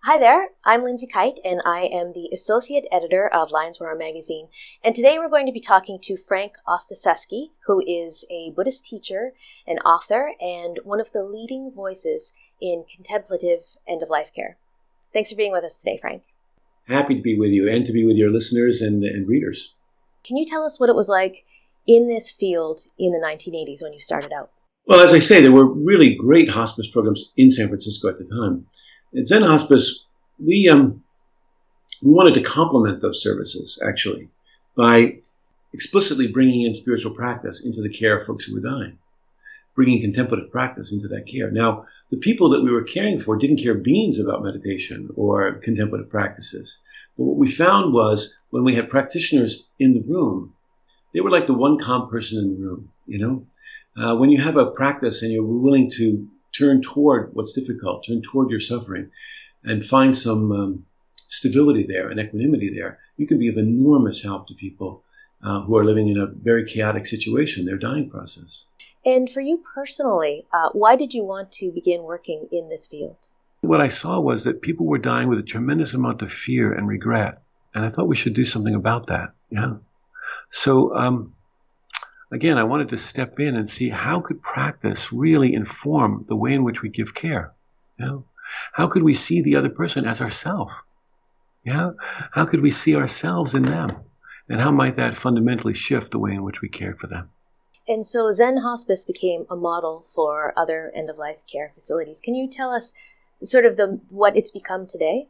Hi there, I'm Lindsay Kyte, and I am the Associate Editor of Lions Roar magazine. And today we're going to be talking to Frank Ostaseski, who is a Buddhist teacher, an author, and one of the leading voices in contemplative end-of-life care. Thanks for being with us today, Frank. Happy to be with you and to be with your listeners and readers. Can you tell us what it was like in this field in the 1980s when you started out? Well, as I say, there were really great hospice programs in San Francisco at the time. At Zen Hospice, we wanted to complement those services, actually, by explicitly bringing in spiritual practice into the care of folks who were dying, bringing contemplative practice into that care. Now, the people that we were caring for didn't care beans about meditation or contemplative practices. But what we found was when we had practitioners in the room, they were like the one calm person in the room, When you have a practice and you're willing to turn toward what's difficult, turn toward your suffering, and find some stability there and equanimity there, you can be of enormous help to people who are living in a very chaotic situation, their dying process. And for you personally, why did you want to begin working in this field? What I saw was that people were dying with a tremendous amount of fear and regret, and I thought we should do something about that. Yeah. So, again, I wanted to step in and see how could practice really inform the way in which we give care. How could we see the other person as ourselves? How could we see ourselves in them? And how might that fundamentally shift the way in which we cared for them? And so Zen Hospice became a model for other end-of-life care facilities. Can you tell us sort of what it's become today?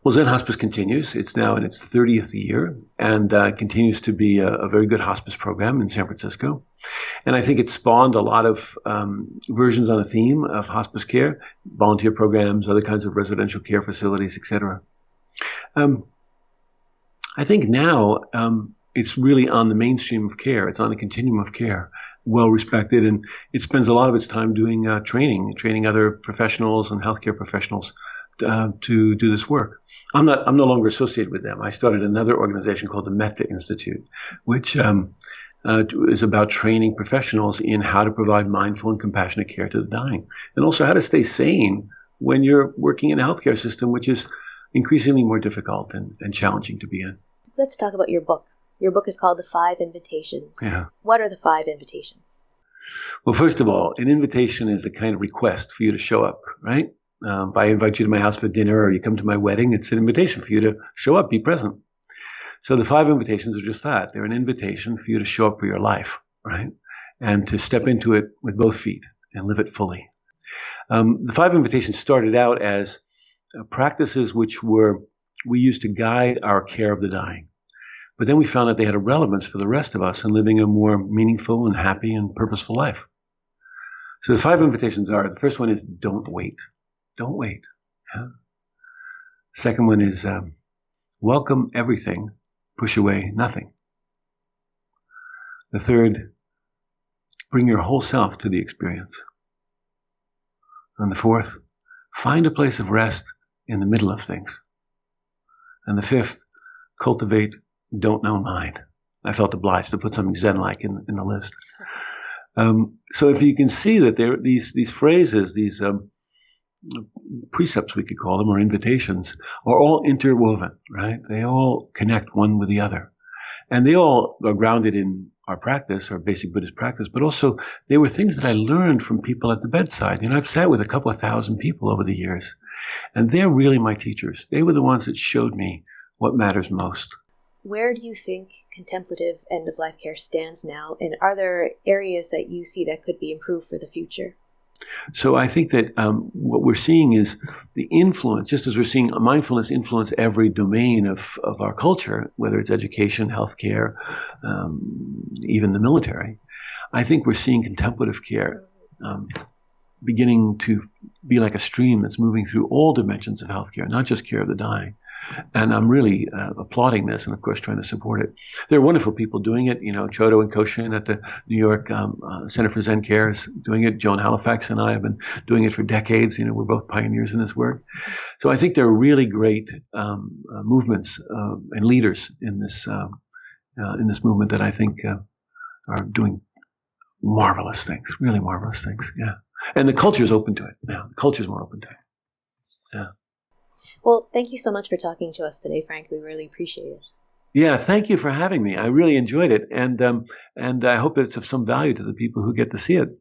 Well, Zen Hospice continues. It's now in its 30th year and continues to be a very good hospice program in San Francisco. And I think it spawned a lot of versions on a theme of hospice care, volunteer programs, other kinds of residential care facilities, etc. I think now it's really on the mainstream of care. It's on the continuum of care, well respected, and it spends a lot of its time doing training other professionals and healthcare professionals to do this work. I'm no longer associated with them. I started another organization called the Metta Institute, which is about training professionals in how to provide mindful and compassionate care to the dying, and also how to stay sane when you're working in a healthcare system, which is increasingly more difficult and challenging to be in. Let's talk about your book. Your book is called The 5 Invitations. Yeah. What are the 5 invitations? Well, first of all, an invitation is a kind of request for you to show up, right? If I invite you to my house for dinner or you come to my wedding, it's an invitation for you to show up, be present. So the 5 invitations are just that. They're an invitation for you to show up for your life, right? And to step into it with both feet and live it fully. The 5 invitations started out as practices which we used to guide our care of the dying. But then we found that they had a relevance for the rest of us in living a more meaningful and happy and purposeful life. So the 5 invitations are, the first one is don't wait. Don't wait. Yeah. Second one is welcome everything, push away nothing. The third, bring your whole self to the experience. And the fourth, find a place of rest in the middle of things. And the fifth, cultivate don't know mind. I felt obliged to put something Zen-like in the list. So if you can see that there these phrases, these precepts we could call them, or invitations, are all interwoven, right? They all connect one with the other. And they all are grounded in our practice, our basic Buddhist practice, but also they were things that I learned from people at the bedside. I've sat with a couple of thousand people over the years, and they're really my teachers. They were the ones that showed me what matters most. Where do you think contemplative end-of-life care stands now, and are there areas that you see that could be improved for the future? So I think that what we're seeing is the influence, just as we're seeing mindfulness influence every domain of our culture, whether it's education, healthcare, even the military. I think we're seeing contemplative care beginning to be like a stream that's moving through all dimensions of healthcare, not just care of the dying. And I'm really applauding this and, of course, trying to support it. There are wonderful people doing it. Chodo and Koshin at the New York Center for Zen Care is doing it. Joan Halifax and I have been doing it for decades. We're both pioneers in this work. So I think there are really great movements and leaders in this movement that I think are doing marvelous things, really marvelous things. Yeah. And the culture is open to it now. The culture is more open to it. Yeah. Well, thank you so much for talking to us today, Frank. We really appreciate it. Yeah, thank you for having me. I really enjoyed it, and I hope it's of some value to the people who get to see it.